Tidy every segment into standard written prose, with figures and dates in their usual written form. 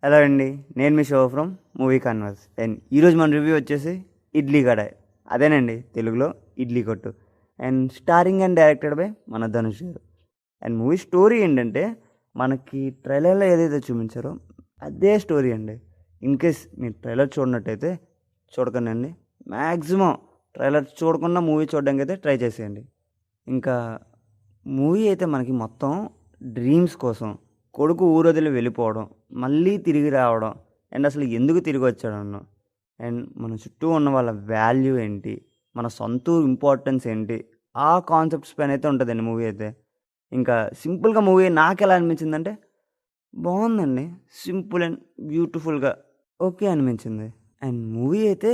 Hello అండి, నేను మీ show from movie converse. And ఈరోజు మన రివ్యూ వచ్చేసి ఇడ్లీ కడాయ్. అదేనండి తెలుగులో ఇడ్లీ కొట్టు. And starring and directed by మన ధనుష్ గారు. అండ్ మూవీ స్టోరీ ఏంటంటే మనకి ట్రైలర్లో ఏదైతే చూపించారో అదే స్టోరీ అండి. ఇన్ కేస్ మీరు ట్రైలర్ చూడనట్టయితే చూడకండి. మ్యాక్సిమం ట్రైలర్ చూడకుండా మూవీ చూడడానికి అయితే ట్రై చేసేయండి. ఇంకా మూవీ అయితే మనకి మొత్తం డ్రీమ్స్ కోసం కొడుకు ఊరొదిలి వెళ్ళిపోవడం, మళ్ళీ తిరిగి రావడం, అండ్ అసలు ఎందుకు తిరిగి వచ్చాడన్న, అండ్ మన చుట్టూ ఉన్న వాళ్ళ వాల్యూ ఏంటి, మన సొంత ఇంపార్టెన్స్ ఏంటి, ఆ కాన్సెప్ట్స్ పైన అయితే ఉంటుందండి మూవీ అయితే. ఇంకా సింపుల్గా మూవీ నాకు ఎలా అనిపించిందంటే బాగుందండి. సింపుల్ అండ్ బ్యూటిఫుల్గా ఓకే అనిపించింది. అండ్ మూవీ అయితే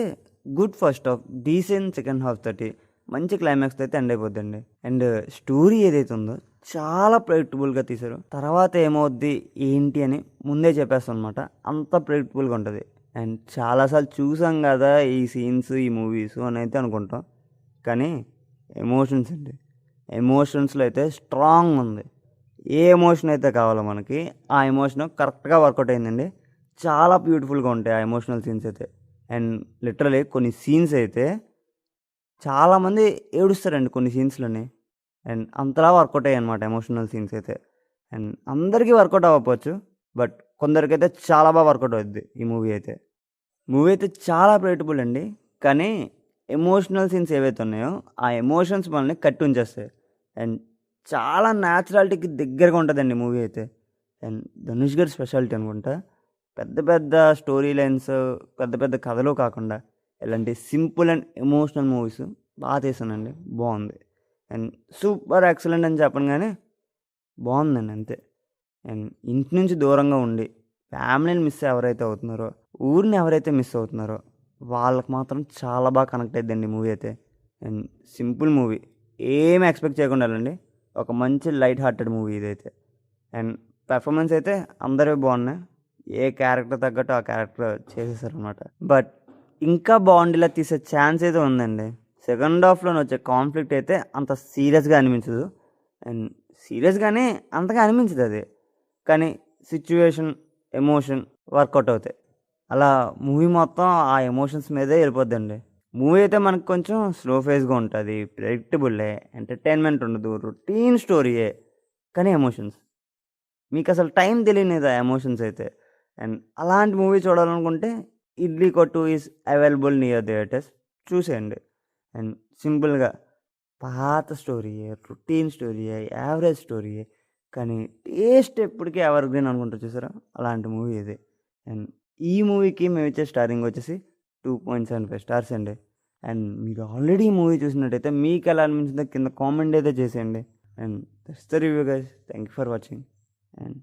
good first half, decent second half తోటి మంచి క్లైమాక్స్ అయితే ఎండ్ అయిపోద్దండి. అండ్ స్టోరీ ఏదైతే ఉందో చాలా ప్రెడిక్టబుల్గా తీశారు. తర్వాత ఏమవుద్ది ఏంటి అని ముందే చెప్పేస్తాం అనమాట. అంత ప్రెడిక్టబుల్గా ఉంటుంది. అండ్ చాలాసార్లు చూసాం కదా ఈ సీన్స్, ఈ మూవీస్ అని అయితే అనుకుంటాం. కానీ ఎమోషన్స్ అండి, ఎమోషన్స్లో అయితే స్ట్రాంగ్ ఉంది. ఏ ఎమోషన్ అయితే కావాలో మనకి ఆ ఎమోషన్ కరెక్ట్గా వర్కౌట్ అయిందండి. చాలా బ్యూటిఫుల్గా ఉంటాయి ఆ ఎమోషనల్ సీన్స్ అయితే. అండ్ లిటరలీ కొన్ని సీన్స్ అయితే చాలామంది ఏడుస్తారండి కొన్ని సీన్స్లోనే. అండ్ అంతలా వర్కౌట్ అయ్యాయి అనమాట ఎమోషనల్ సీన్స్ అయితే. అండ్ అందరికీ వర్కౌట్ అవ్వకపోవచ్చు, బట్ కొందరికైతే చాలా బాగా వర్కౌట్ అవుద్ది ఈ మూవీ అయితే. మూవీ అయితే చాలా ప్రెడిక్టబుల్ అండి. కానీ ఎమోషనల్ సీన్స్ ఏవైతే ఉన్నాయో ఆ ఎమోషన్స్ మనల్ని కట్టి ఉంచేస్తాయి. అండ్ చాలా న్యాచురాలిటీకి దగ్గరగా ఉంటుందండి మూవీ అయితే. అండ్ ధనుష్ గారి స్పెషాలిటీ అనుకుంటా, పెద్ద పెద్ద స్టోరీ లైన్స్, పెద్ద పెద్ద కథలు కాకుండా ఇలాంటి సింపుల్ అండ్ ఎమోషనల్ మూవీస్ బాగా తీసానండి. బాగుంది. అండ్ సూపర్ ఎక్సలెంట్ అని చెప్పను కానీ బాగుందండి అంతే. అండ్ ఇంటి నుంచి దూరంగా ఉండి ఫ్యామిలీని మిస్ ఎవరైతే అవుతున్నారో, ఊరిని ఎవరైతే మిస్ అవుతున్నారో వాళ్ళకి మాత్రం చాలా బాగా కనెక్ట్ అయిద్దండి మూవీ అయితే. అండ్ సింపుల్ మూవీ, ఏమి ఎక్స్పెక్ట్ చేయకుండా వెళ్ళండి. ఒక మంచి లైట్ హార్టెడ్ మూవీ ఇదైతే. అండ్ పెర్ఫార్మెన్స్ అయితే అందరివి బాగున్నాయి. ఏ క్యారెక్టర్ తగ్గట్టు ఆ క్యారెక్టర్ చేసేసారు అనమాట. బట్ ఇంకా బాగుండేలా తీసే ఛాన్స్ అయితే ఉందండి. సెకండ్ హాఫ్లో వచ్చే కాన్ఫ్లిక్ట్ అయితే అంత సీరియస్గా అనిపించదు. అండ్ సీరియస్గానే అంతగా అనిపించదు అది. కానీ సిచ్యువేషన్, ఎమోషన్ వర్కౌట్ అవుతాయి. అలా మూవీ మొత్తం ఆ ఎమోషన్స్ మీదే వెళ్ళిపోద్దండి. మూవీ అయితే మనకు కొంచెం స్లో ఫేస్గా ఉంటుంది, ప్రెడిక్టబుల్లే, ఎంటర్టైన్మెంట్ ఉండదు, రొటీన్ స్టోరీయే. కానీ ఎమోషన్స్ మీకు అసలు టైం తెలియనిది ఆ ఎమోషన్స్ అయితే. అండ్ అలాంటి మూవీ చూడాలనుకుంటే ఇడ్లీ కొట్టు ఈజ్ అవైలబుల్ నియర్ థియేటర్స్, చూసేయండి. అండ్ సింపుల్గా పాత స్టోరీయే, రొటీన్ స్టోరీయే, యావరేజ్ స్టోరీయే, కానీ టేస్ట్ ఎప్పటికీ ఎవర్ గ్రీన్ అనుకుంటారు చూసారా, అలాంటి మూవీ ఇది. అండ్ ఈ మూవీకి మేము ఇచ్చే స్టారింగ్ వచ్చేసి 2.75 స్టార్స్ అండి. అండ్ మీరు ఆల్రెడీ ఈ మూవీ చూసినట్టయితే మీకు ఎలా అనిపించిందో కింద కామెంట్ అయితే చేసేయండి. And that's the review guys. Thank you for watching. And